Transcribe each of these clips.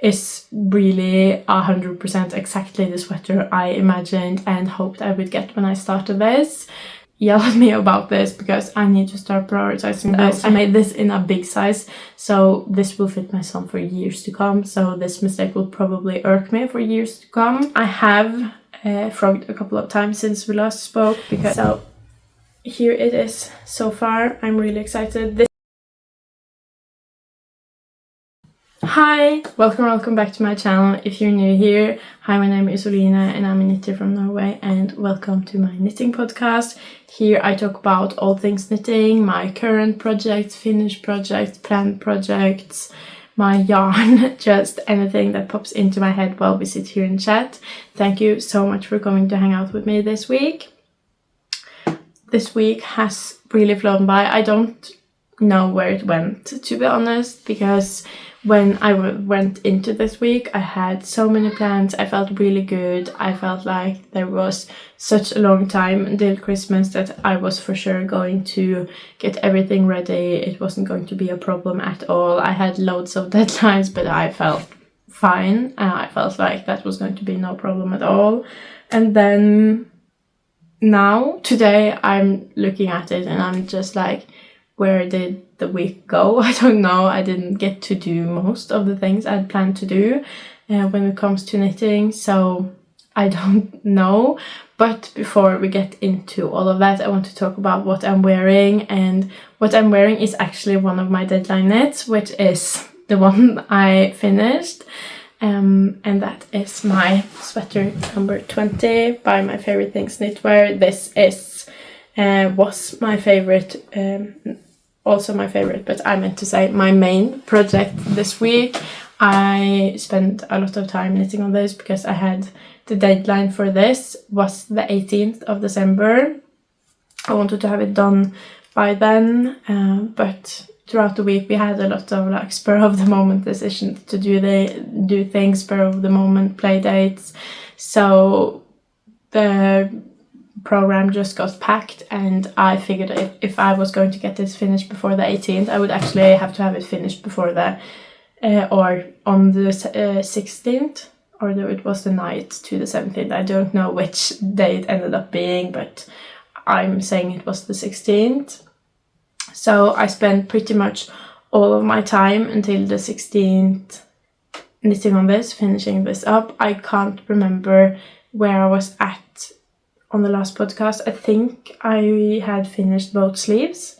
is really 100% exactly the sweater I imagined and hoped I would get when I started this. Yell at me about this because I need to start prioritizing this. I made this in a big size, so this will fit my son for years to come, so this mistake will probably irk me for years to come. I have frogged a couple of times since we last spoke, because so here it is so far. I'm really excited. Hi! Welcome back to my channel. If you're new here, hi, my name is Olina and I'm a knitter from Norway, and welcome to my knitting podcast. Here I talk about all things knitting, my current projects, finished projects, planned projects, my yarn, just anything that pops into my head while we sit here and chat. Thank you so much for coming to hang out with me this week. This week has really flown by. I don't know where it went, to be honest, because when I went into this week, I had so many plans. I felt really good. I felt like there was such a long time until Christmas that I was for sure going to get everything ready. It wasn't going to be a problem at all. I had loads of deadlines, but I felt fine. I felt like that was going to be no problem at all. And then now, today, I'm looking at it and I'm just like, where did the week go? I don't know. I didn't get to do most of the things I'd planned to do when it comes to knitting, so I don't know. But before we get into all of that, I want to talk about what I'm wearing, and what I'm wearing is actually one of my deadline knits, which is the one I finished, and that is my sweater number 20 by Myfavouritethings.knitwear. This is was my favorite, also my favorite, but I meant to say my main project this week. I spent a lot of time knitting on this because I had the deadline for this was the 18th of December. I wanted to have it done by then, but throughout the week we had a lot of like spur of the moment decisions to do things, spur of the moment play dates. So the program just got packed, and I figured if I was going to get this finished before the 18th, I would actually have to have it finished before the or on the 16th, or it was the night to the 17th. I don't know which day it ended up being, but I'm saying it was the 16th. So I spent pretty much all of my time until the 16th knitting on this, finishing this up. I can't remember where I was at on the last podcast. I think I had finished both sleeves.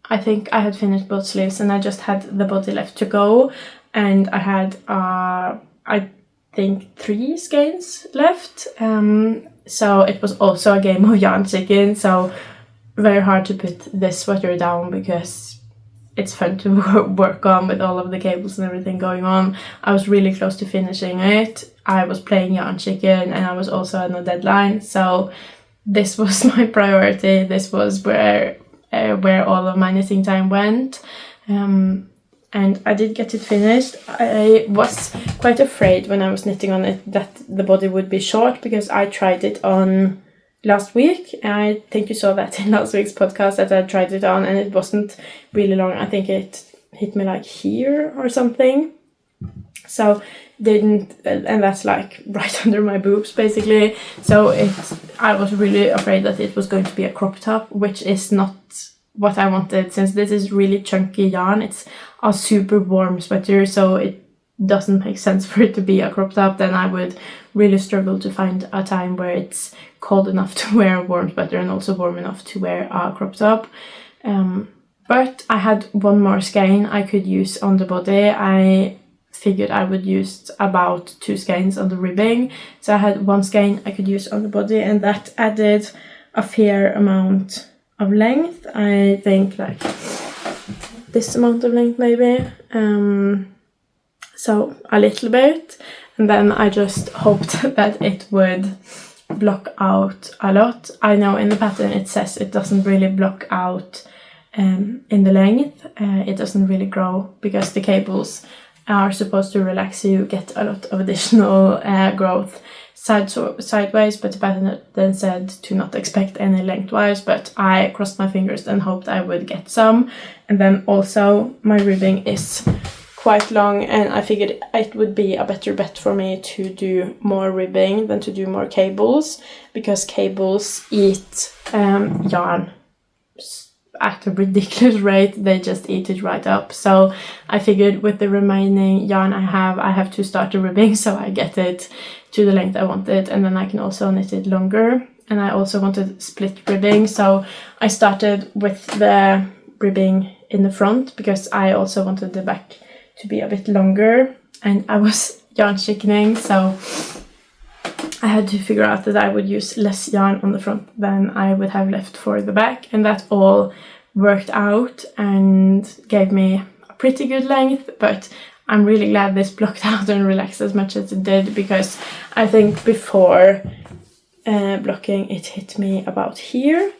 I think I had finished both sleeves and I just had the body left to go, and I had I think 3 skeins left. So it was also a game of yarn chicken, so very hard to put this sweater down because it's fun to work on with all of the cables and everything going on. I was really close to finishing it. I was playing yarn chicken and I was also on a deadline, so this was my priority. This was where all of my knitting time went, and I did get it finished. I was quite afraid when I was knitting on it that the body would be short, because I tried it on last week. I think you saw that in last week's podcast that I tried it on, and it wasn't really long. I think it hit me like here or something, so and that's like right under my boobs basically. So I was really afraid that it was going to be a crop top, which is not what I wanted, since this is really chunky yarn. It's a super warm sweater, so it doesn't make sense for it to be a crop top. Then I would really struggle to find a time where it's cold enough to wear a warm sweater and also warm enough to wear a crop top. But I had one more skein I could use on the body. I figured I would use about 2 skeins on the ribbing, so I had 1 skein I could use on the body, and that added a fair amount of length. I think like this amount of length maybe, so a little bit, and then I just hoped that it would block out a lot. I know in the pattern it says it doesn't really block out in the length. It doesn't really grow because the cables are supposed to relax, so you get a lot of additional growth sideways, but the pattern then said to not expect any lengthwise, but I crossed my fingers and hoped I would get some. And then also my ribbing is quite long, and I figured it would be a better bet for me to do more ribbing than to do more cables, because cables eat yarn at a ridiculous rate. They just eat it right up. So I figured with the remaining yarn I have to start the ribbing so I get it to the length I want it, and then I can also knit it longer. And I also wanted split ribbing, so I started with the ribbing in the front because I also wanted the back to be a bit longer, and I was yarn chickening, so I had to figure out that I would use less yarn on the front than I would have left for the back, and that all worked out and gave me a pretty good length. But I'm really glad this blocked out and relaxed as much as it did, because I think before blocking it hit me about here,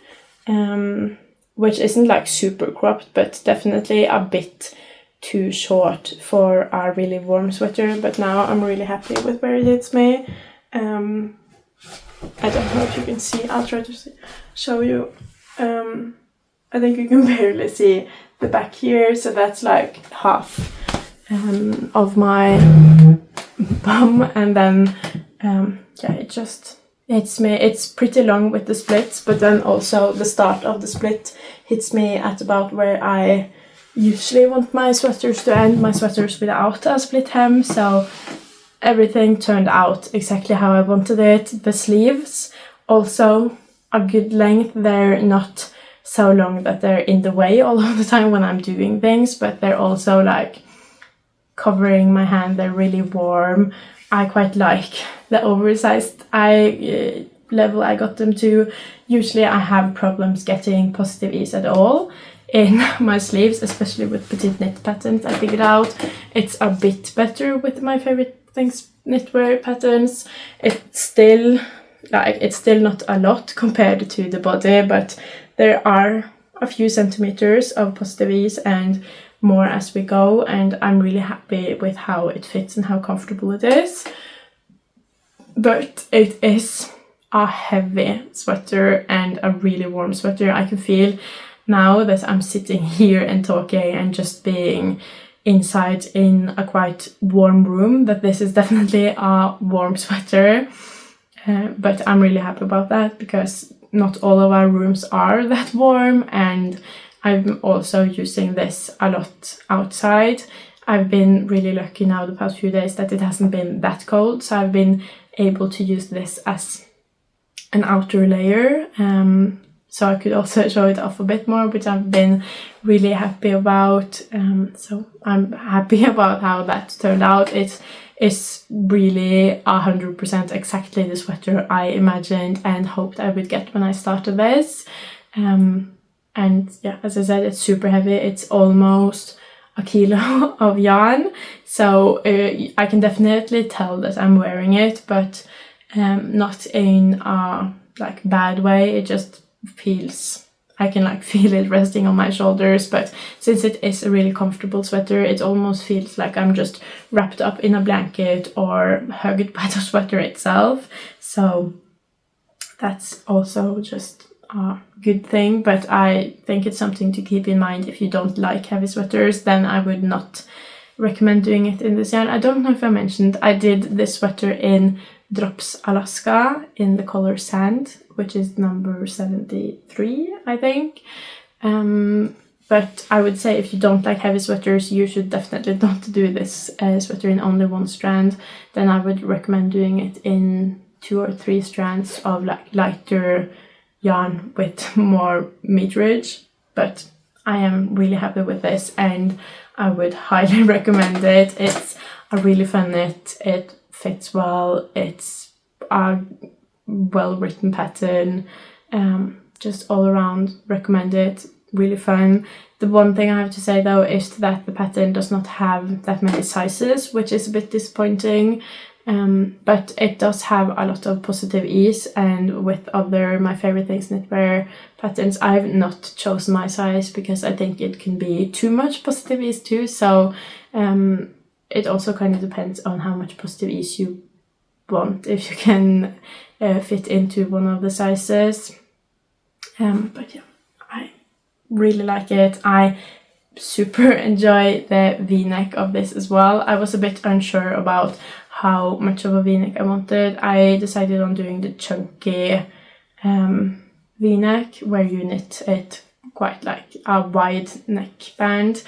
which isn't like super cropped, but definitely a bit too short for a really warm sweater. But now I'm really happy with where it hits me. I don't know if you can see, I'll try to show you. I think you can barely see the back here, so that's like half of my bum, and then yeah, it just hits me. It's pretty long with the splits, but then also the start of the split hits me at about where I usually want my sweaters to end, my sweaters without a split hem. So everything turned out exactly how I wanted it. The sleeves also a good length. They're not so long that they're in the way all of the time when I'm doing things, but they're also like covering my hand. They're really warm. I quite like the oversized level I got them to. Usually I have problems getting positive ease at all in my sleeves, especially with Petiteknit patterns. I figured out it's a bit better with my favorite things knitwear patterns. It's still not a lot compared to the body, but there are a few centimeters of positive ease and more as we go, and I'm really happy with how it fits and how comfortable it is. But it is a heavy sweater and a really warm sweater. I can feel now that I'm sitting here and talking and just being inside in a quite warm room that this is definitely a warm sweater. But I'm really happy about that, because not all of our rooms are that warm, and I'm also using this a lot outside. I've been really lucky now the past few days that it hasn't been that cold, so I've been able to use this as an outer layer, so I could also show it off a bit more, which I've been really happy about. So I'm happy about how that turned out. It is really 100% exactly the sweater I imagined and hoped I would get when I started this. And yeah, as I said, it's super heavy. It's almost a kilo of yarn, so I can definitely tell that I'm wearing it, but not in a like bad way. It just feels, I can like feel it resting on my shoulders, but since it is a really comfortable sweater, it almost feels like I'm just wrapped up in a blanket or hugged by the sweater itself. So that's also just a good thing, but I think it's something to keep in mind. If you don't like heavy sweaters, then I would not recommend doing it in this yarn. I don't know if I mentioned, I did this sweater in Drops Alaska in the color Sand, which is number 73, I think. But I would say if you don't like heavy sweaters, you should definitely not do this sweater in only one strand. Then I would recommend doing it in 2 or 3 strands of like lighter yarn with more meterage. But I am really happy with this, and I would highly recommend it. It's a really fun knit. It fits well. It's a well-written pattern. Just all around recommend it. Really fun. The one thing I have to say though is that the pattern does not have that many sizes, which is a bit disappointing. But it does have a lot of positive ease, and with other My Favorite Things knitwear patterns, I've not chosen my size because I think it can be too much positive ease too. So it also kind of depends on how much positive ease you want, if you can fit into one of the sizes. But yeah, I really like it. I super enjoy the v-neck of this as well. I was a bit unsure about how much of a v-neck I wanted. I decided on doing the chunky v-neck where you knit it quite like a wide neckband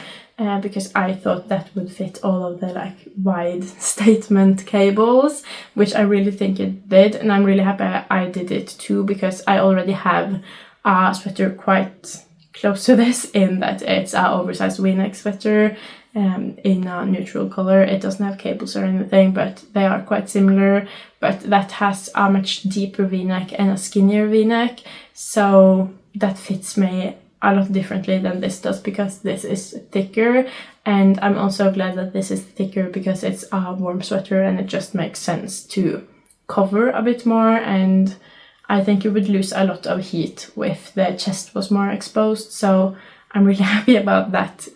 because I thought that would fit all of the like wide statement cables, which I really think it did, and I'm really happy I did it too, because I already have a sweater quite close to this in that it's an oversized v-neck sweater in a neutral color. It doesn't have cables or anything, but they are quite similar, but that has a much deeper v-neck and a skinnier v-neck, so that fits me a lot differently than this does because this is thicker. And I'm also glad that this is thicker because it's a warm sweater and it just makes sense to cover a bit more, and I think you would lose a lot of heat if the chest was more exposed, so I'm really happy about that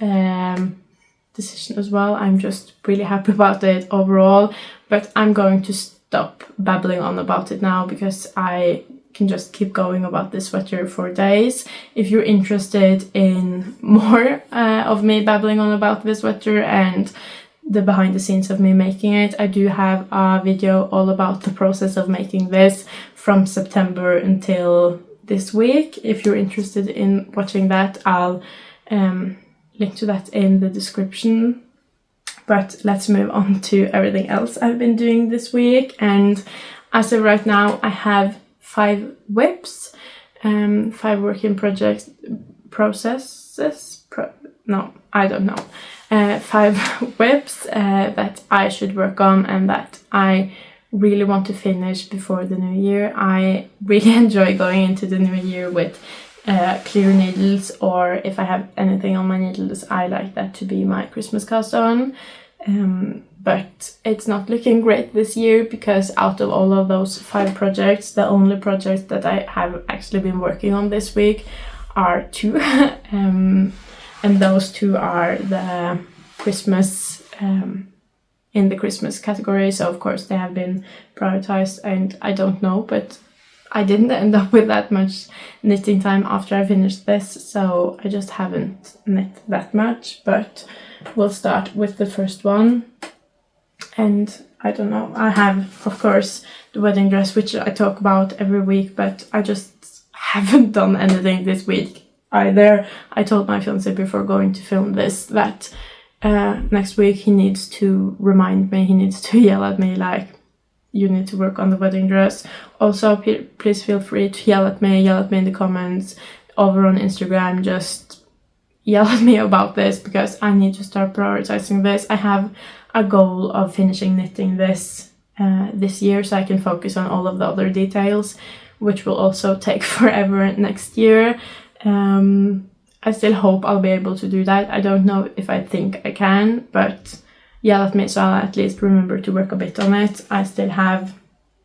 decision as well. I'm just really happy about it overall, but I'm going to stop babbling on about it now because I can just keep going about this sweater for days. If you're interested in more of me babbling on about this sweater and the behind the scenes of me making it, I do have a video all about the process of making this from September until this week. If you're interested in watching that, I'll link to that in the description. But let's move on to everything else I've been doing this week. And as of right now, I have 5 whips, 5 working processes, 5 whips that I should work on and that I really want to finish before the new year. I really enjoy going into the new year with clear needles, or if I have anything on my needles, I like that to be my Christmas cast on. But it's not looking great this year because out of all of those 5 projects, the only projects that I have actually been working on this week are 2. And those 2 are the Christmas, in the Christmas category. So of course they have been prioritized, and I don't know, but I didn't end up with that much knitting time after I finished this, so I just haven't knit that much. But we'll start with the first one. And I don't know, I have of course the wedding dress, which I talk about every week, but I just haven't done anything this week either. I told my fiancé before going to film this that next week he needs to remind me, he needs to yell at me like, you need to work on the wedding dress. Also, please feel free to yell at me in the comments over on Instagram. Just yell at me about this because I need to start prioritizing this. I have a goal of finishing knitting this this year so I can focus on all of the other details, which will also take forever next year. I still hope I'll be able to do that. I don't know if I think I can, but yell at me so I'll at least remember to work a bit on it. I still have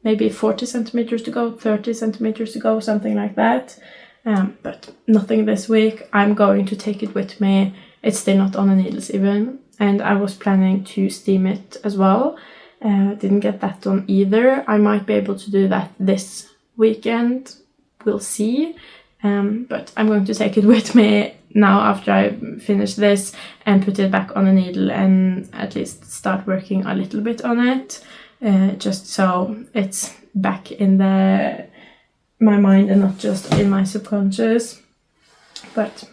maybe 40 centimeters to go, 30 centimeters to go, something like that. But nothing this week. I'm going to take it with me. It's still not on the needles even. And I was planning to steam it as well. Didn't get that done either. I might be able to do that this weekend. We'll see. But I'm going to take it with me now after I finish this and put it back on the needle and at least start working a little bit on it. Just so it's back in my mind and not just in my subconscious. But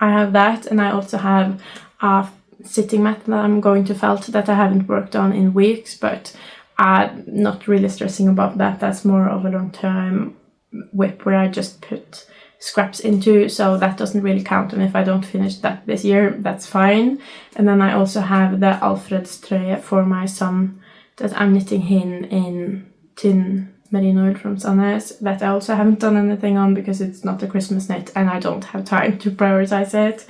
I have that, and I also have a sitting mat that I'm going to felt that I haven't worked on in weeks, but I'm not really stressing about that. That's more of a long-term whip where I just put scraps into, so that doesn't really count, and if I don't finish that this year, that's fine. And then I also have the Alfred's tröja for my son that I'm knitting him in tin merino wool from Sandnes, that I also haven't done anything on because it's not a Christmas knit and I don't have time to prioritize it.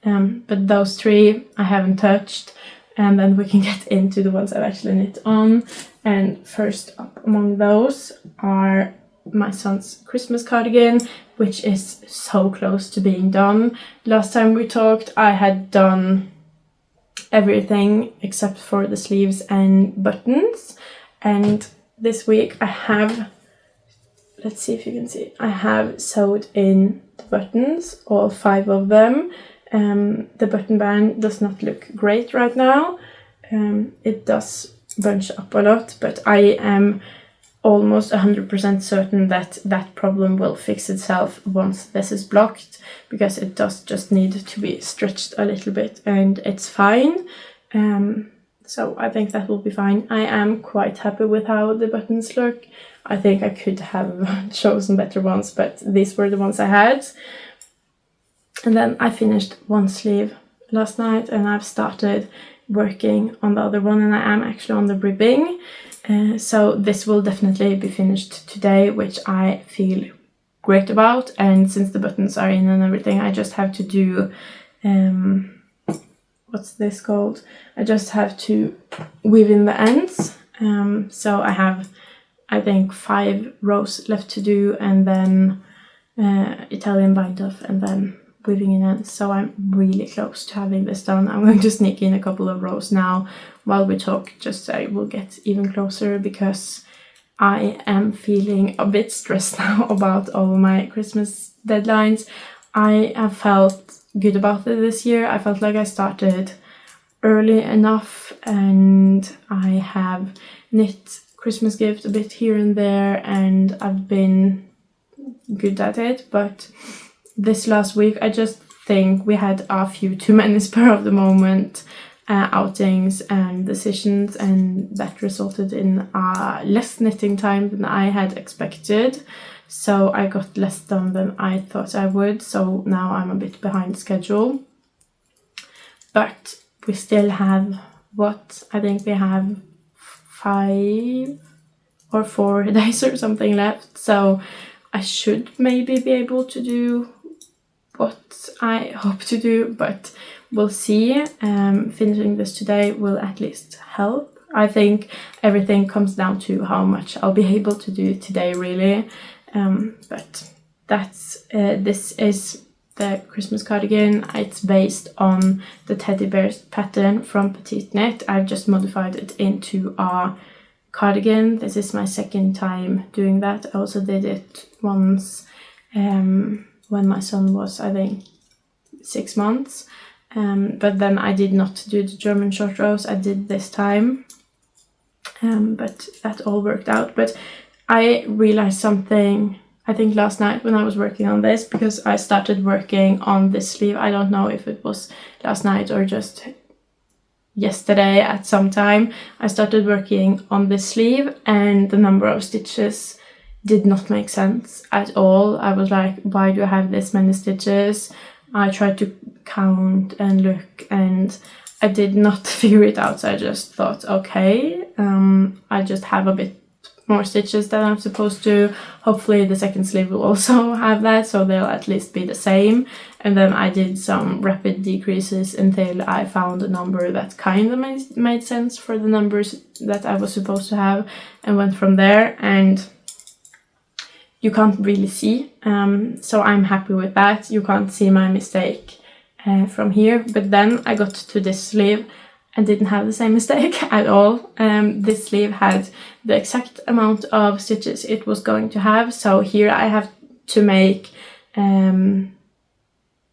But those 3 I haven't touched, and then we can get into the ones I've actually knit on. And first up among those are my son's Christmas cardigan, which is so close to being done. Last time we talked, I had done everything except for the sleeves and buttons, and this week I have, let's see if you can see, I have sewed in the buttons, all 5 of them, the button band does not look great right now. It does bunch up a lot, but I am almost 100% certain that that problem will fix itself once this is blocked, because it does just need to be stretched a little bit and it's fine. So I think that will be fine. I am quite happy with how the buttons look. I think I could have chosen better ones, but these were the ones I had. And then I finished one sleeve last night and I've started working on the other one, and I am actually on the ribbing. So this will definitely be finished today, which I feel great about. And since the buttons are in and everything, I just have to do, what's this called? I just have to weave in the ends. So I have, I think, 5 rows left to do, and then Italian bind off, and then weaving in ends. So I'm really close to having this done. I'm going to sneak in a couple of rows now while we talk, just so I will get even closer, because I am feeling a bit stressed now about all my Christmas deadlines. I have felt good about it this year. I felt like I started early enough, and I have knit Christmas gifts a bit here and there, and I've been good at it. But this last week, I just think we had a few too many spur of the moment outings and decisions, and that resulted in less knitting time than I had expected. So I got less done than I thought I would. So now I'm a bit behind schedule. But we still have, I think we have 5 or 4 days or something left. So I should maybe be able to do what I hope to do, but we'll see. Finishing this today will at least help. I think everything comes down to how much I'll be able to do today, really. But that's this is the Christmas cardigan. It's based on the teddy bear pattern from Petiteknit. I've just modified it into a cardigan. This is my second time doing that. I also did it once when my son was, I think, 6 months. But then I did not do the German short rows. I did this time. But that all worked out. But I realized something, I think last night when I was working on this, because I started working on this sleeve. I don't know if it was last night or just yesterday at some time. I started working on this sleeve, and the number of stitches did not make sense at all. I was like, why do I have this many stitches? I tried to count and look, and I did not figure it out. So I just thought, okay, I just have a bit more stitches than I'm supposed to. Hopefully the second sleeve will also have that, so they'll at least be the same. And then I did some rapid decreases until I found a number that kind of made sense for the numbers that I was supposed to have, and went from there. And you can't really see, so I'm happy with that. You can't see my mistake from here. But then I got to this sleeve and didn't have the same mistake at all. This sleeve had the exact amount of stitches it was going to have. So here I have to make the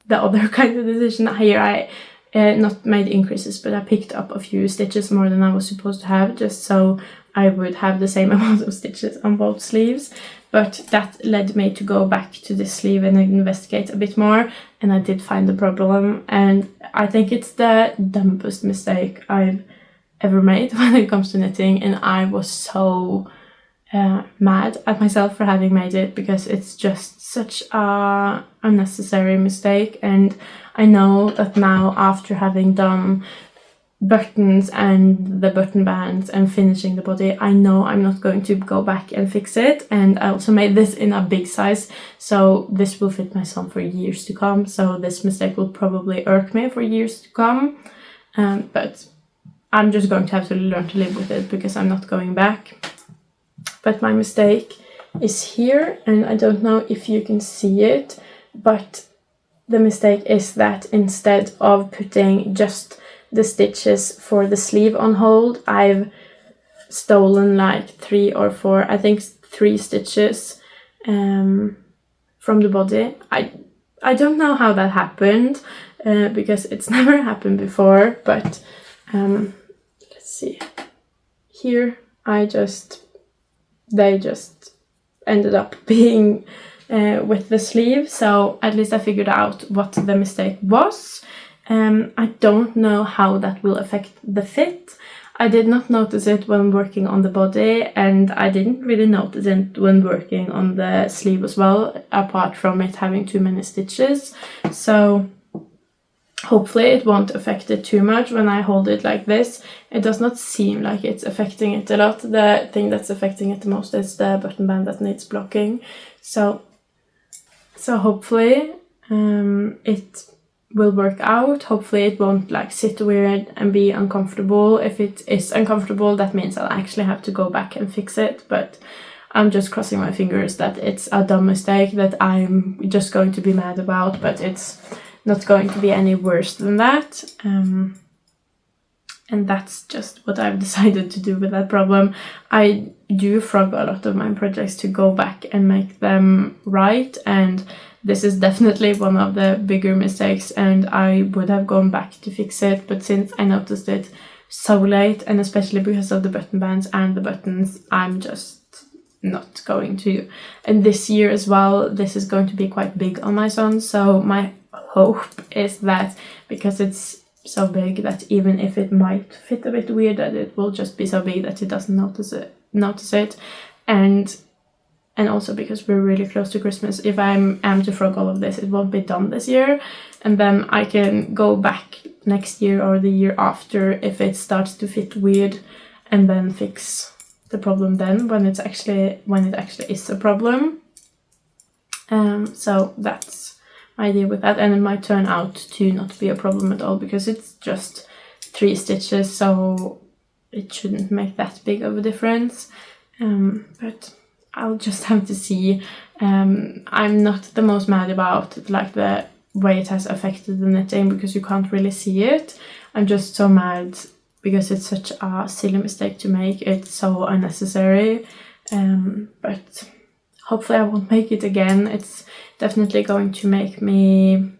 other kind of decision. Here I not made increases, but I picked up a few stitches more than I was supposed to have, just so I would have the same amount of stitches on both sleeves. But that led me to go back to this sleeve and investigate a bit more, and I did find the problem. And I think it's the dumbest mistake I've ever made when it comes to knitting, and I was so mad at myself for having made it, because it's just such a unnecessary mistake. And I know that now, after having done buttons and the button bands and finishing the body, I know I'm not going to go back and fix it. And I also made this in a big size, so this will fit my son for years to come. So this mistake will probably irk me for years to come, but I'm just going to have to learn to live with it, because I'm not going back. But my mistake is here, and I don't know if you can see it, but the mistake is that instead of putting just the stitches for the sleeve on hold, I've stolen like 3 or 4, I think 3 stitches from the body. I don't know how that happened, because it's never happened before, but let's see. Here they just ended up being with the sleeve, so at least I figured out what the mistake was. I don't know how that will affect the fit. I did not notice it when working on the body, and I didn't really notice it when working on the sleeve as well, apart from it having too many stitches. So hopefully it won't affect it too much when I hold it like this. It does not seem like it's affecting it a lot. The thing that's affecting it the most is the button band that needs blocking. So hopefully it will work out. Hopefully it won't like sit weird and be uncomfortable. If it is uncomfortable, that means I'll actually have to go back and fix it, but I'm just crossing my fingers that it's a dumb mistake that I'm just going to be mad about, but it's not going to be any worse than that. And that's just what I've decided to do with that problem. I do frog a lot of my projects to go back and make them right, and this is definitely one of the bigger mistakes, and I would have gone back to fix it, but since I noticed it so late, and especially because of the button bands and the buttons, I'm just not going to. And this year as well, this is going to be quite big on my son, so my hope is that because it's so big that even if it might fit a bit weird, that it will just be so big that he doesn't notice it. And also because we're really close to Christmas, if I am to frog all of this, it won't be done this year, and then I can go back next year or the year after if it starts to fit weird, and then fix the problem then when it actually is a problem. So that's my idea with that, and it might turn out to not be a problem at all because it's just 3 stitches, so it shouldn't make that big of a difference. But I'll just have to see. I'm not the most mad about like the way it has affected the knitting because you can't really see it. I'm just so mad because it's such a silly mistake to make. It's so unnecessary. But hopefully I won't make it again. It's definitely going to make me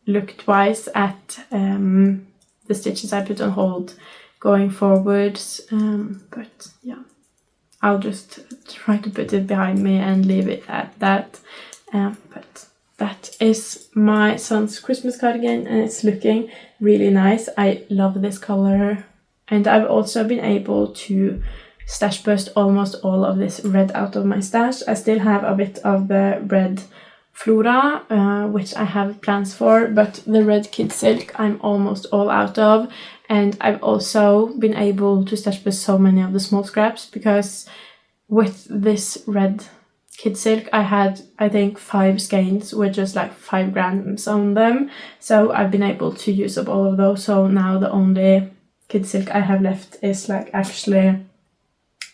look twice at the stitches I put on hold going forwards. But yeah, I'll just try to put it behind me and leave it at that. But that is my son's Christmas cardigan, and it's looking really nice. I love this color, and I've also been able to stash burst almost all of this red out of my stash. I still have a bit of the red Flora, which I have plans for, but the red Kid Silk I'm almost all out of. And I've also been able to stash burst so many of the small scraps because with this red Kid Silk I had, I think, 5 skeins with just like 5 grams on them. So I've been able to use up all of those. So now the only Kid Silk I have left is like actually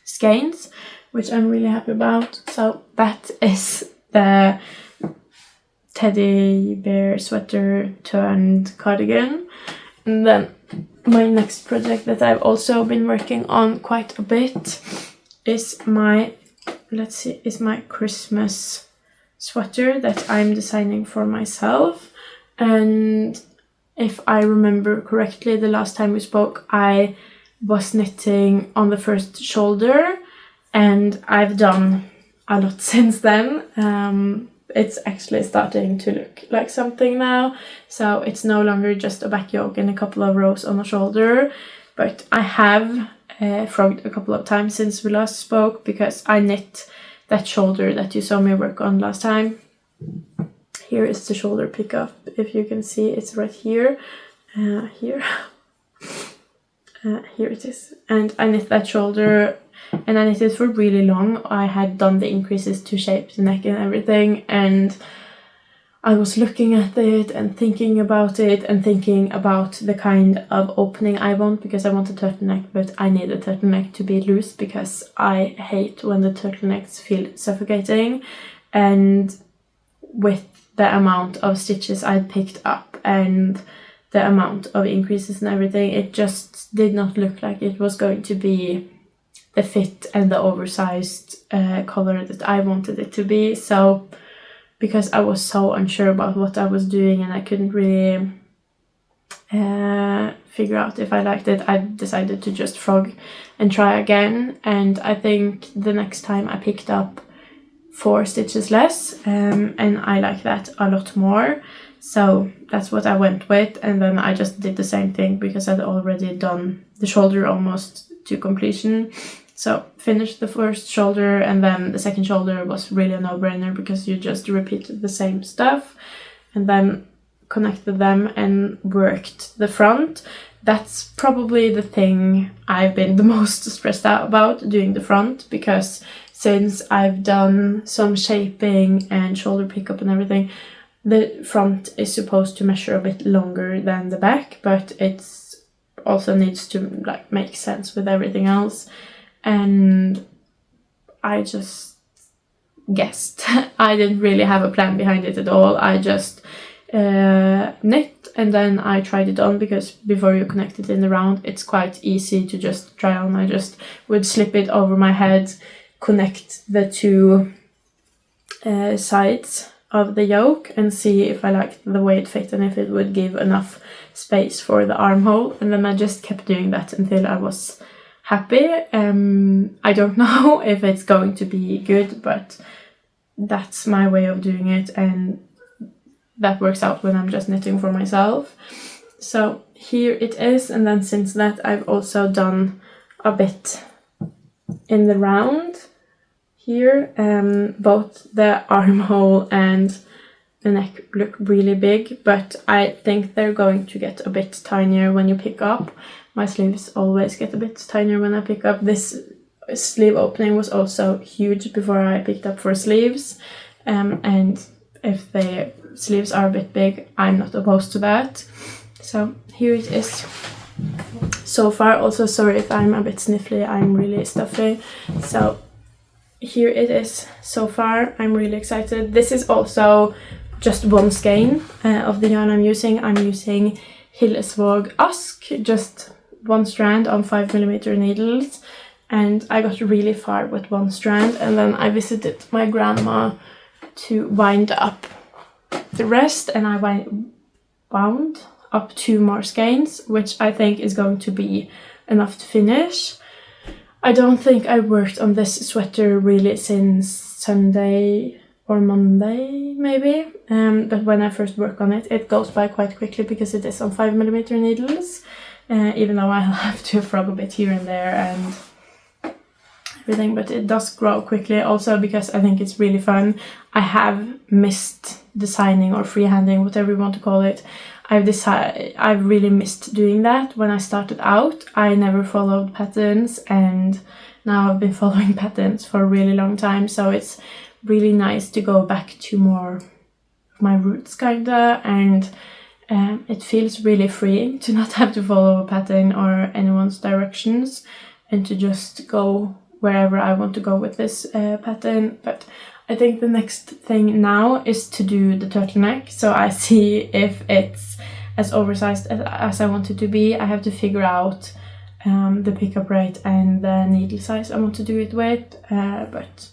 skeins, which I'm really happy about. So that is the teddy bear sweater turned cardigan. And then my next project that I've also been working on quite a bit is my Christmas sweater that I'm designing for myself. And if I remember correctly, the last time we spoke I was knitting on the first shoulder, and I've done a lot since then. It's actually starting to look like something now, so it's no longer just a back yoke and a couple of rows on a shoulder, but I have frogged a couple of times since we last spoke because I knit that shoulder that you saw me work on last time. Here is the shoulder pickup, if you can see, it's right here. Here it is, and I knit that shoulder, and I knitted for really long. I had done the increases to shape the neck and everything, and I was looking at it and thinking about it and thinking about the kind of opening I want, because I want a turtleneck, but I need a turtleneck to be loose because I hate when the turtlenecks feel suffocating. And with the amount of stitches I picked up and the amount of increases and everything, it just did not look like it was going to be the fit and the oversized color that I wanted it to be. So because I was so unsure about what I was doing and I couldn't really figure out if I liked it. I decided to just frog and try again, and I think the next time I picked up 4 stitches less, and I like that a lot more, so that's what I went with. And then I just did the same thing because I'd already done the shoulder almost to completion, so finished the first shoulder, and then the second shoulder was really a no-brainer because you just repeated the same stuff and then connected them and worked the front. That's probably the thing I've been the most stressed out about, doing the front, because since I've done some shaping and shoulder pickup and everything, the front is supposed to measure a bit longer than the back, but it's also needs to like make sense with everything else. And I just guessed. I didn't really have a plan behind it at all. I just knit and then I tried it on, because before you connect it in the round, it's quite easy to just try on. I just would slip it over my head, connect the 2 sides of the yoke and see if I liked the way it fit and if it would give enough space for the armhole. And then I just kept doing that until I was happy. I don't know if it's going to be good, but that's my way of doing it, and that works out when I'm just knitting for myself. So here it is, and then since that I've also done a bit in the round here. Both the armhole and the neck look really big, but I think they're going to get a bit tinier when you pick up. My sleeves always get a bit tinier when I pick up. This sleeve opening was also huge before I picked up for sleeves, and if the sleeves are a bit big, I'm not opposed to that. So here it is so far. Also, sorry if I'm a bit sniffly, I'm really stuffy. So here it is so far. I'm really excited. This is also just one skein of the yarn I'm using. I'm using Hillesvåg Ask, just one strand on 5mm needles, and I got really far with one strand, and then I visited my grandma to wind up the rest, and I wound up 2 more skeins, which I think is going to be enough to finish. I don't think I worked on this sweater really since Sunday or Monday maybe, but when I first work on it, it goes by quite quickly because it is on 5mm needles, even though I'll have to frog a bit here and there and everything, but it does grow quickly, also because I think it's really fun. I have missed designing or freehanding, whatever you want to call it. I've really missed doing that. When I started out, I never followed patterns, and now I've been following patterns for a really long time, so it's really nice to go back to more my roots kinda, and it feels really freeing to not have to follow a pattern or anyone's directions and to just go wherever I want to go with this pattern. But I think the next thing now is to do the turtleneck, so I see if it's as oversized as I want it to be. I have to figure out the pickup rate and the needle size I want to do it with, but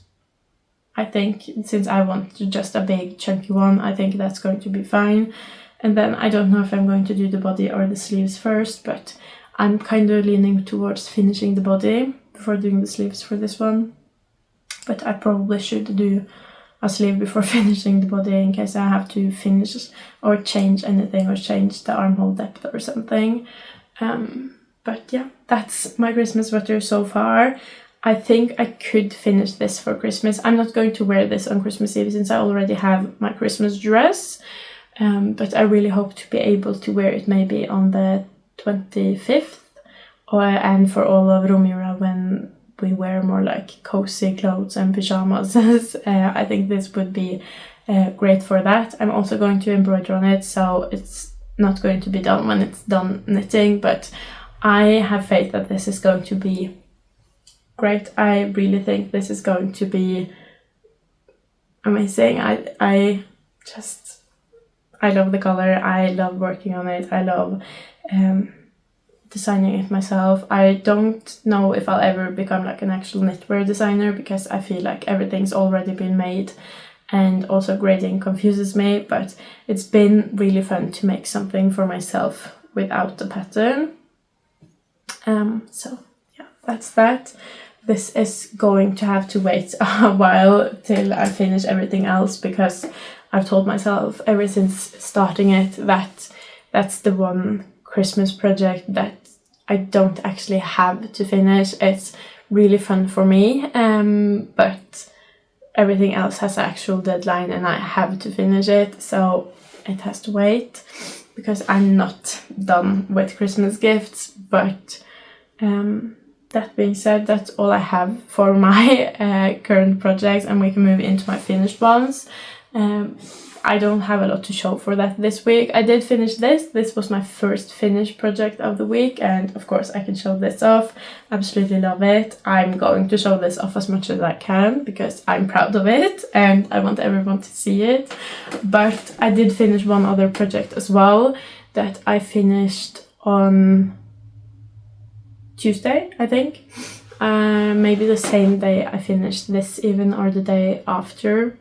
I think since I want just a big chunky one, I think that's going to be fine. And then I don't know if I'm going to do the body or the sleeves first, but I'm kind of leaning towards finishing the body before doing the sleeves for this one. But I probably should do a sleeve before finishing the body in case I have to finish or change anything or change the armhole depth or something. But yeah, that's my Christmas sweater so far. I think I could finish this for Christmas. I'm not going to wear this on Christmas Eve since I already have my Christmas dress. But I really hope to be able to wear it maybe on the 25th and for all of Romura when we wear more like cozy clothes and pajamas. I think this would be great for that. I'm also going to embroider on it, so it's not going to be done when it's done knitting, but I have faith that this is going to be great. I really think this is going to be amazing. I love the color, I love working on it, I love designing it myself. I don't know if I'll ever become like an actual knitwear designer because I feel like everything's already been made and also grading confuses me, but it's been really fun to make something for myself without the pattern. So yeah, that's that. This is going to have to wait a while till I finish everything else, because I've told myself ever since starting it that that's the one Christmas project that I don't actually have to finish. It's really fun for me, but everything else has an actual deadline and I have to finish it, so it has to wait, because I'm not done with Christmas gifts. But that being said, that's all I have for my current projects, and we can move into my finished ones. I don't have a lot to show for that this week. I did finish this. This was my first finished project of the week, and of course I can show this off. Absolutely love it. I'm going to show this off as much as I can because I'm proud of it and I want everyone to see it. But I did finish one other project as well that I finished on Tuesday, I think. Maybe the same day I finished this even, or the day after.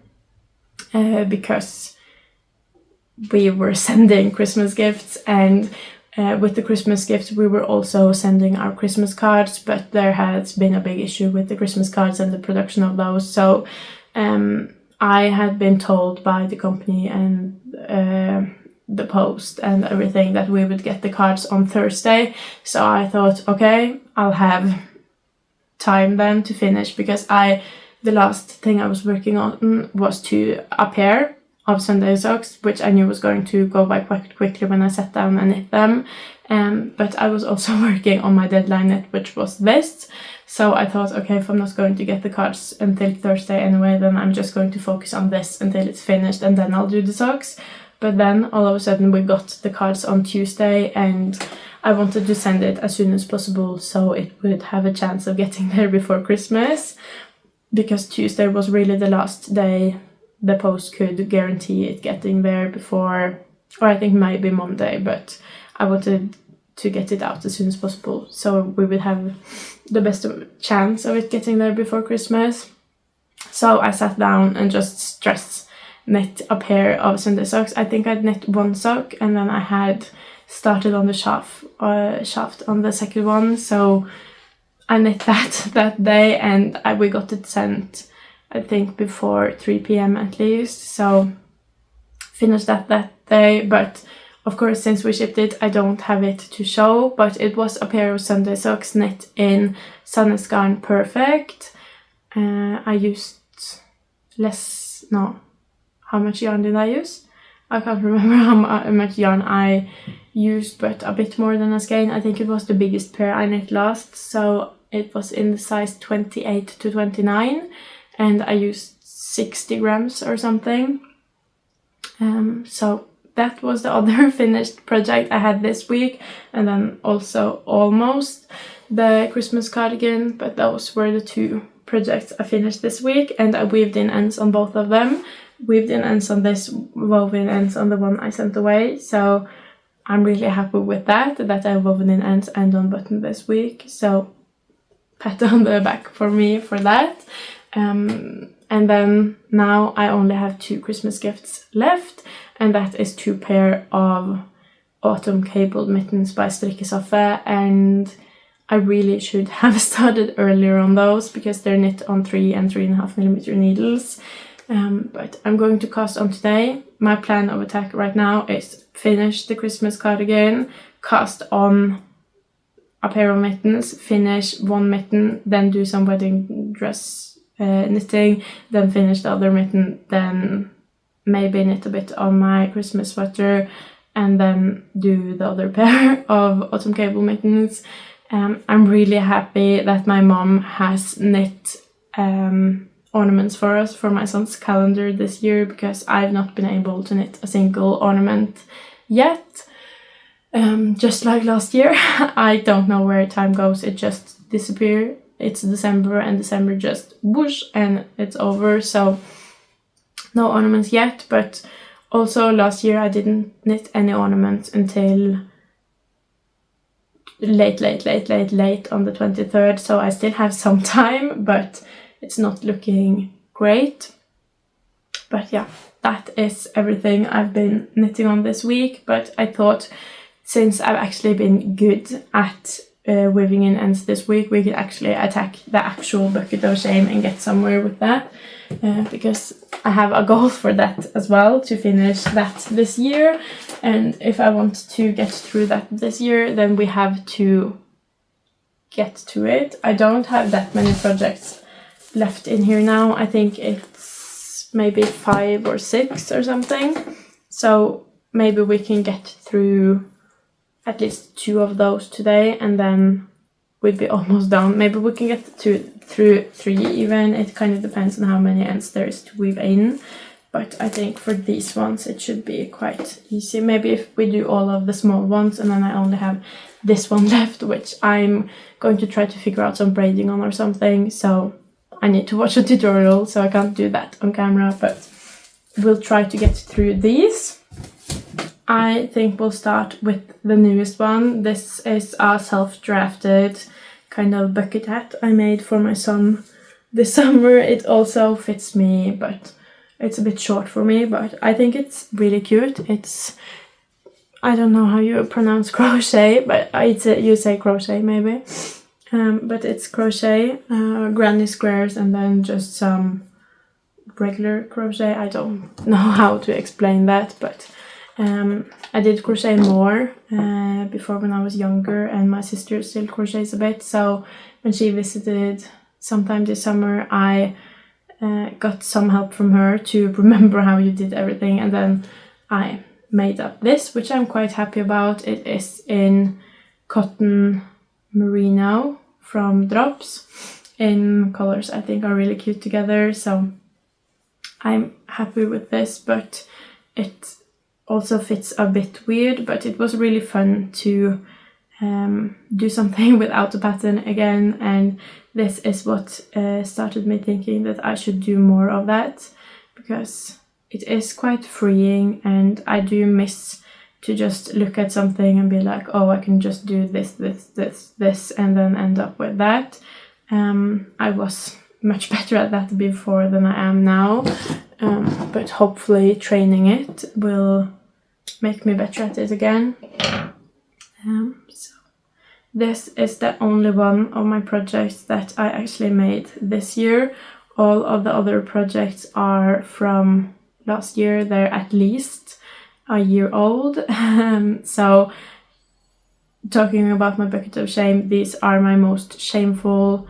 Because we were sending Christmas gifts, and with the Christmas gifts we were also sending our Christmas cards, but there has been a big issue with the Christmas cards and the production of those. So I had been told by the company and the post and everything that we would get the cards on Thursday. So I thought, okay, I'll have time then to finish, because the last thing I was working on was a pair of Sunday socks, which I knew was going to go by quite quickly when I sat down and knit them. But I was also working on my deadline knit, which was this. So I thought, okay, if I'm not going to get the cards until Thursday anyway, then I'm just going to focus on this until it's finished, and then I'll do the socks. But then all of a sudden we got the cards on Tuesday, and I wanted to send it as soon as possible so it would have a chance of getting there before Christmas, because Tuesday was really the last day the post could guarantee it getting there before, or I think maybe Monday, but I wanted to get it out as soon as possible so we would have the best chance of it getting there before Christmas. So I sat down and just stress knit a pair of Sunday socks. I think I'd knit one sock, and then I had started on the shaft on the second one, so I knit that day, and we got it sent I think before 3 p.m. at least, so finished that day. But of course, since we shipped it, I don't have it to show, but it was a pair of Sunday socks knit in Sandnes Garn Perfect. I used how much yarn did I use? I can't remember how much yarn I used, but a bit more than a skein. I think it was the biggest pair I knit last, so it was in the size 28 to 29, and I used 60 grams or something. So that was the other finished project I had this week, and then also almost the Christmas cardigan, but those were the two projects I finished this week, and I weaved in ends on both of them. Weaved in ends on this, woven ends on the one I sent away, so I'm really happy with that I woven in ends and on button this week, so pat on the back for me for that. And then now I only have 2 Christmas gifts left, and that is 2 pair of autumn cabled mittens by Strikkesoffe, and I really should have started earlier on those because they're knit on 3 and 3.5mm needles. But I'm going to cast on today. My plan of attack right now is finish the Christmas cardigan, cast on a pair of mittens, finish one mitten, then do some wedding dress knitting, then finish the other mitten, then maybe knit a bit on my Christmas sweater, and then do the other pair of autumn cable mittens. I'm really happy that my mom has knit ornaments for us for my son's calendar this year, because I've not been able to knit a single ornament yet. Just like last year, I don't know where time goes, it just disappears. It's December, and December just whoosh and it's over, so no ornaments yet. But also last year I didn't knit any ornaments until late on the 23rd, so I still have some time, but it's not looking great. But yeah, that is everything I've been knitting on this week. But I thought, since I've actually been good at weaving in ends this week, we could actually attack the actual bucket of shame and get somewhere with that, because I have a goal for that as well, to finish that this year. And if I want to get through that this year, then we have to get to it. I don't have that many projects left in here now. I think it's maybe 5 or 6 or something, so maybe we can get through at least 2 of those today, and then we'd be almost done. Maybe we can get through 3 even. It kind of depends on how many ends there is to weave in, but I think for these ones it should be quite easy. Maybe if we do all of the small ones and then I only have this one left, which I'm going to try to figure out some braiding on or something, so I need to watch a tutorial, so I can't do that on camera, but we'll try to get through these. I think we'll start with the newest one. This is a self-drafted kind of bucket hat I made for my son this summer. It also fits me, but it's a bit short for me, but I think it's really cute. It's, I don't know how you pronounce crochet, but you say crochet maybe. But it's crochet, granny squares, and then just some regular crochet. I don't know how to explain that, but I did crochet more before when I was younger, and my sister still crochets a bit, so when she visited sometime this summer, I got some help from her to remember how you did everything, and then I made up this, which I'm quite happy about. It is in cotton merino from Drops, in colors I think are really cute together, so I'm happy with this, but it also fits a bit weird. But it was really fun to do something without a pattern again, and this is what started me thinking that I should do more of that, because it is quite freeing, and I do miss to just look at something and be like, oh, I can just do this, and then end up with that. I was much better at that before than I am now, but hopefully training it will make me better at it again. So this is the only one of my projects that I actually made this year. All of the other projects are from last year. They're at least a year old. So talking about my bucket of shame, these are my most shameful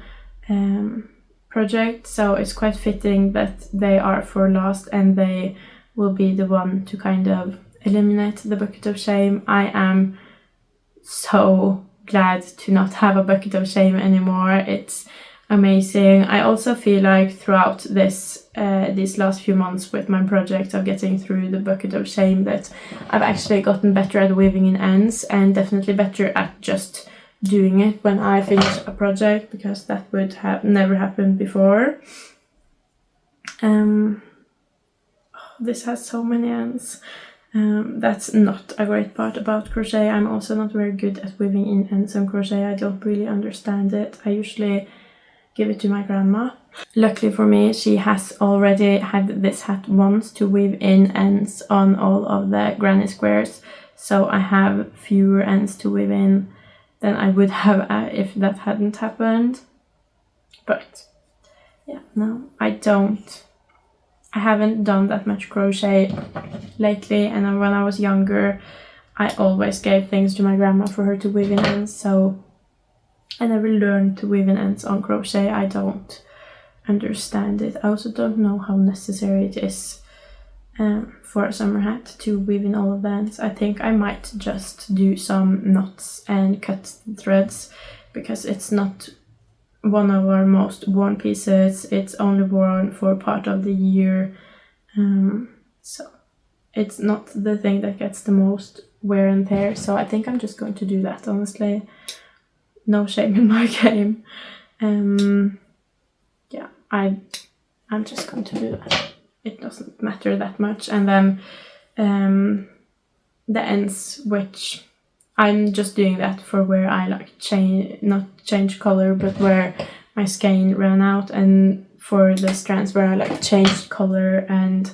projects, so it's quite fitting that they are for last, and they will be the one to kind of eliminate the bucket of shame. I am so glad to not have a bucket of shame anymore. It's amazing. I also feel like throughout these last few months with my project of getting through the bucket of shame, that I've actually gotten better at weaving in ends, and definitely better at just doing it when I finish a project, because that would have never happened before. This has so many ends. That's not a great part about crochet. I'm also not very good at weaving in ends on crochet. I don't really understand it. I usually give it to my grandma. Luckily for me, she has already had this hat once to weave in ends on all of the granny squares, so I have fewer ends to weave in than I would have if that hadn't happened. But yeah, no, I haven't done that much crochet lately, and when I was younger I always gave things to my grandma for her to weave in ends, so I never learned to weave in ends on crochet. I don't understand it. I also don't know how necessary it is for a summer hat to weave in all of the ends. I think I might just do some knots and cut threads, because it's not one of our most worn pieces. It's only worn for part of the year, so it's not the thing that gets the most wear and tear, so I think I'm just going to do that, honestly. No shame in my game. Yeah, I'm just going to do that. It doesn't matter that much. And then the ends, which I'm just doing that for where I like not change color, but where my skein ran out. And for the strands where I like changed color and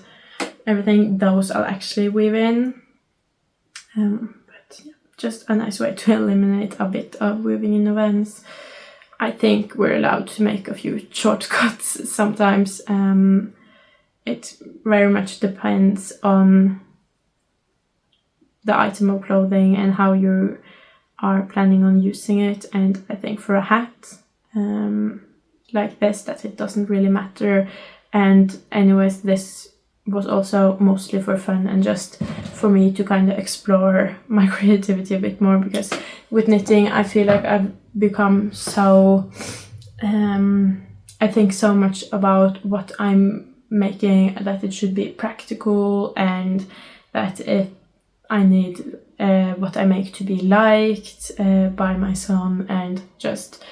everything, those I'll actually weave in. But yeah, just a nice way to eliminate a bit of weaving in of ends. I think we're allowed to make a few shortcuts sometimes. It very much depends on the item of clothing and how you are planning on using it. And I think for a hat like this, that it doesn't really matter. And anyways, this was also mostly for fun and just for me to kind of explore my creativity a bit more, because with knitting I feel like I've become so I think so much about what I'm making, that it should be practical and that I need what I make to be liked by my son, and just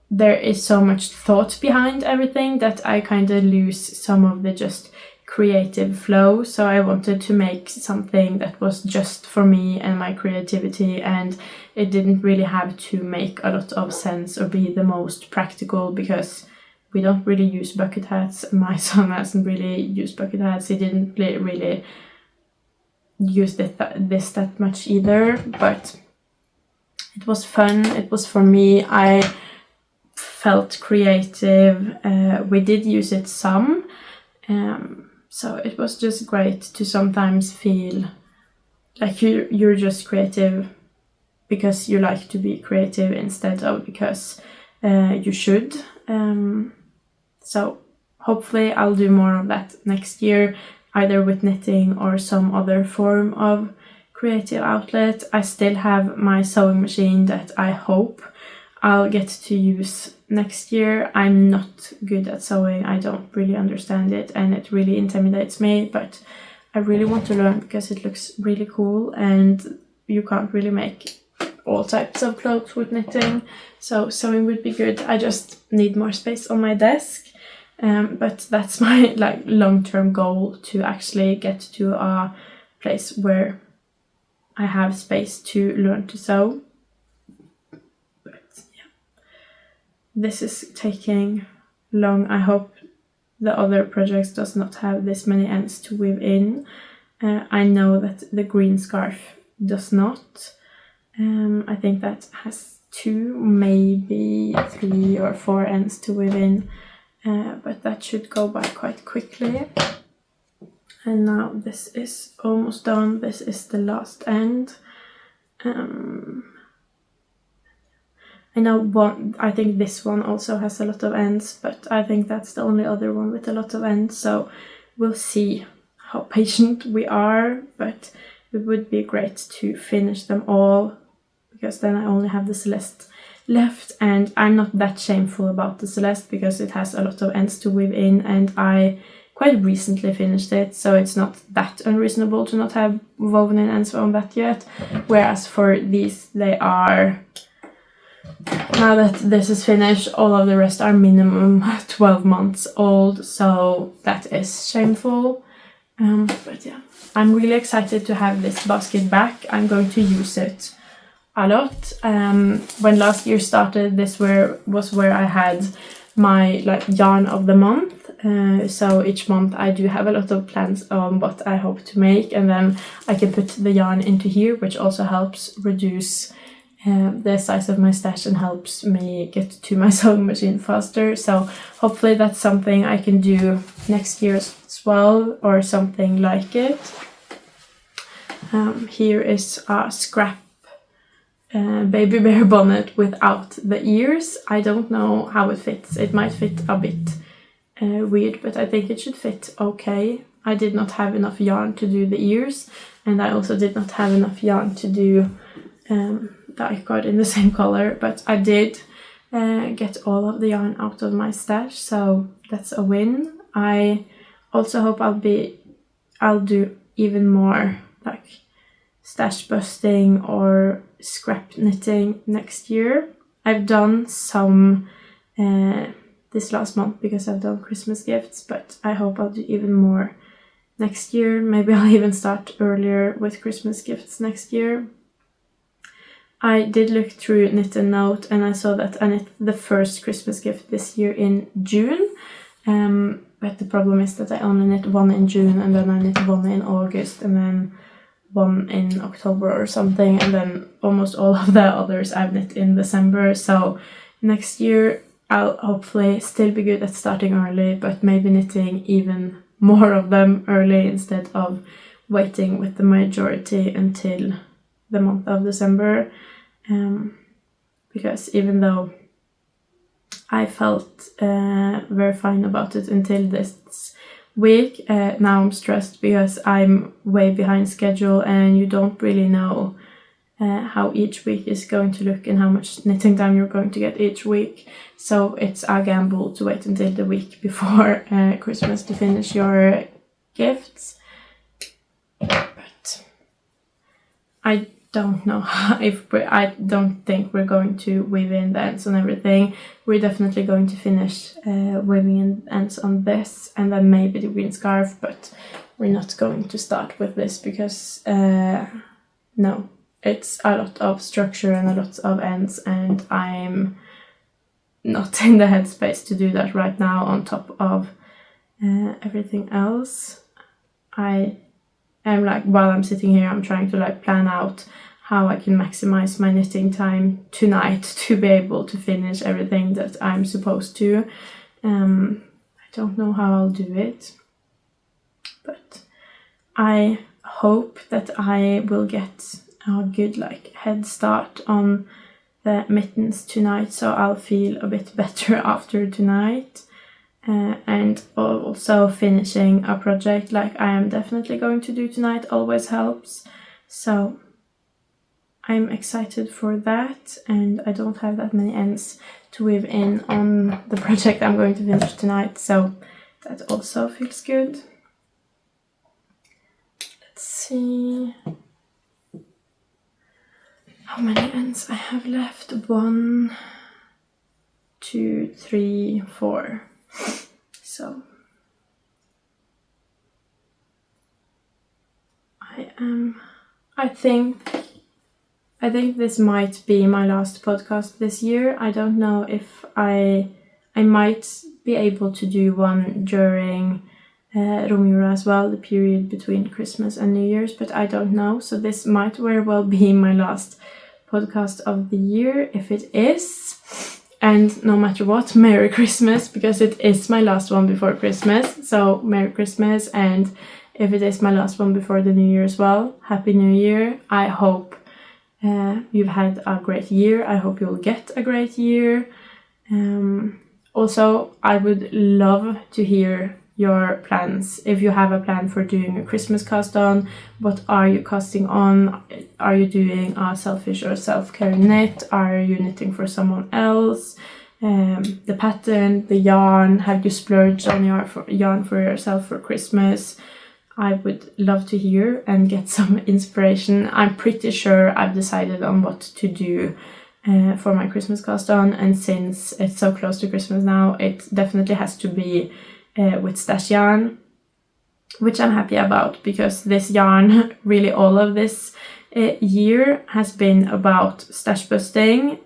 there is so much thought behind everything that I kind of lose some of the just creative flow. So I wanted to make something that was just for me and my creativity, and it didn't really have to make a lot of sense or be the most practical, because we don't really use bucket hats. My son hasn't really used bucket hats. He didn't really use this that much either, but it was fun. It was for me. I felt creative. We did use it some. So it was just great to sometimes feel like you're just creative because you like to be creative instead of because you should. So hopefully I'll do more of that next year, either with knitting or some other form of creative outlet. I still have my sewing machine that I hope I'll get to use next year. I'm not good at sewing. I don't really understand it and it really intimidates me, but I really want to learn because it looks really cool, and you can't really make all types of clothes with knitting, so sewing would be good. I just need more space on my desk, but that's my like long-term goal, to actually get to a place where I have space to learn to sew. This is taking long. I hope the other projects does not have this many ends to weave in. I know that the green scarf does not. I think that has 2, maybe 3 or 4 ends to weave in, but that should go by quite quickly. And now this is almost done. This is the last end. I know I think this one also has a lot of ends, but I think that's the only other one with a lot of ends, so we'll see how patient we are, but it would be great to finish them all, because then I only have the Celeste left, and I'm not that shameful about the Celeste because it has a lot of ends to weave in, and I quite recently finished it, so it's not that unreasonable to not have woven in ends on that yet, whereas for these they are... Now that this is finished, all of the rest are minimum 12 months old, so that is shameful. But yeah, I'm really excited to have this basket back. I'm going to use it a lot. When last year started, this was where I had my like yarn of the month. So each month I do have a lot of plans on what I hope to make, and then I can put the yarn into here, which also helps reduce the size of my stash and helps me get to my sewing machine faster. So hopefully that's something I can do next year as well, or something like it. Here is a scrap baby bear bonnet without the ears. I don't know how it fits. It might fit a bit weird, but I think it should fit okay. I did not have enough yarn to do the ears, and I also did not have enough yarn to do that I got in the same color, but I did get all of the yarn out of my stash, so that's a win. I also hope I'll do even more like stash busting or scrap knitting next year. I've done some this last month because I've done Christmas gifts, but I hope I'll do even more next year. Maybe I'll even start earlier with Christmas gifts next year. I did look through Knit and Note, and I saw that I knit the first Christmas gift this year in June, But the problem is that I only knit one in June, and then I knit one in August, and then one in October or something, and then almost all of the others I've knit in December. So next year I'll hopefully still be good at starting early, but maybe knitting even more of them early instead of waiting with the majority until the month of December. Because even though I felt very fine about it until this week, now I'm stressed because I'm way behind schedule, and you don't really know how each week is going to look and how much knitting time you're going to get each week. So it's a gamble to wait until the week before Christmas to finish your gifts. But I don't know I don't think we're going to weave in the ends on everything. We're definitely going to finish weaving in ends on this, and then maybe the green scarf, but we're not going to start with this because no, it's a lot of structure and a lot of ends, and I'm not in the headspace to do that right now on top of everything else. I am like, while I'm sitting here, I'm trying to like plan out how I can maximize my knitting time tonight to be able to finish everything that I'm supposed to. I don't know how I'll do it, but I hope that I will get a good like head start on the mittens tonight, so I'll feel a bit better after tonight. And also finishing a project like I am definitely going to do tonight always helps. So I'm excited for that, and I don't have that many ends to weave in on the project I'm going to finish tonight, so that also feels good. Let's see how many ends I have left. 1, 2, 3, 4. So I think this might be my last podcast this year. I don't know if I might be able to do one during Romjula as well, the period between Christmas and New Year's, but I don't know. So this might very well be my last podcast of the year. If it is, and no matter what, Merry Christmas, because it is my last one before Christmas. So Merry Christmas, and if it is my last one before the New Year as well, Happy New Year. I hope you've had a great year. I hope you'll get a great year. Also, I would love to hear your plans. If you have a plan for doing a Christmas cast on, what are you casting on? Are you doing a selfish or self-care knit? Are you knitting for someone else? The pattern, the yarn, have you splurged on yarn for yourself for Christmas? I would love to hear and get some inspiration. I'm pretty sure I've decided on what to do for my Christmas cast on, and since it's so close to Christmas now, it definitely has to be with stash yarn, which I'm happy about, because this yarn, really all of this year, has been about stash busting,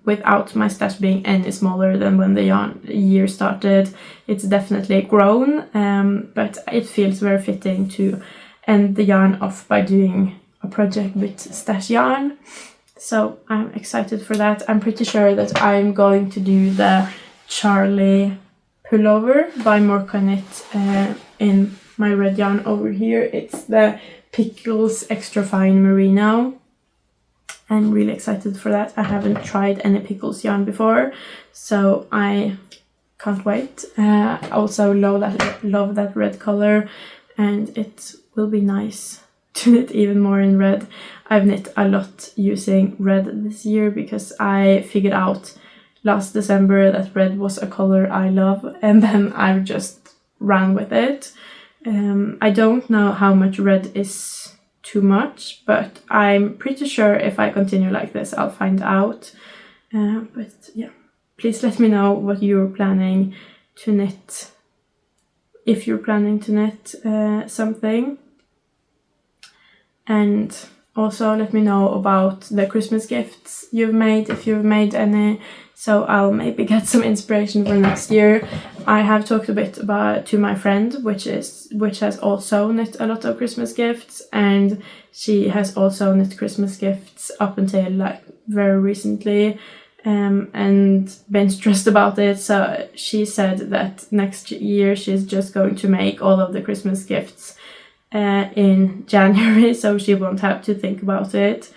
without my stash being any smaller than when the year started. It's definitely grown, but it feels very fitting to end the yarn off by doing a project with stash yarn. So I'm excited for that. I'm pretty sure that I'm going to do the Charlie pullover by Myfavouritethings in my red yarn over here. It's the Pickles Extra Fine Merino. I'm really excited for that. I haven't tried any Pickles yarn before, so I can't wait. I also love that red color, and it will be nice to knit even more in red. I've knit a lot using red this year because I figured out last December that red was a color I love, and then I just ran with it. I don't know how much red is too much, but I'm pretty sure if I continue like this I'll find out. But yeah, please let me know what you're planning to knit, if you're planning to knit something. And also let me know about the Christmas gifts you've made, if you've made any so I'll maybe get some inspiration for next year. I have talked a bit about to my friend, which has also knit a lot of Christmas gifts, and she has also knit Christmas gifts up until like very recently, and been stressed about it. So she said that next year she's just going to make all of the Christmas gifts in January, so she won't have to think about it.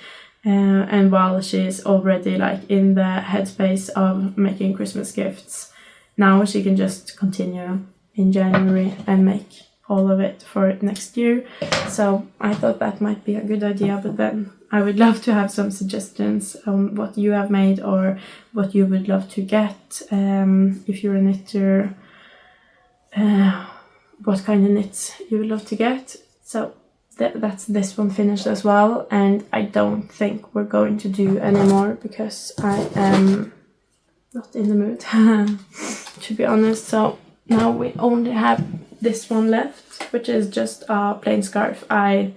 And while she's already like in the headspace of making Christmas gifts, now she can just continue in January and make all of it for next year. So I thought that might be a good idea, but then I would love to have some suggestions on what you have made or what you would love to get. If you're a knitter, what kind of knits you would love to get. So that's this one finished as well, and I don't think we're going to do any more because I am not in the mood to be honest. So now we only have this one left, which is just a plain scarf I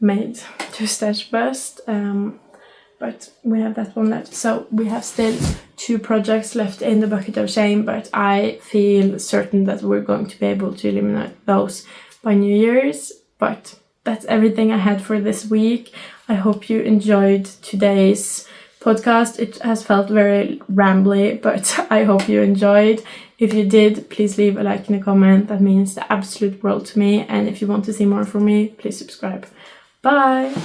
made to stitch bust, but we have that one left. So we have still 2 projects left in the bucket of shame, but I feel certain that we're going to be able to eliminate those by New Year's. But that's everything I had for this week. I hope you enjoyed today's podcast. It has felt very rambly, but I hope you enjoyed. If you did, please leave a like and a comment. That means the absolute world to me. And if you want to see more from me, please subscribe. Bye!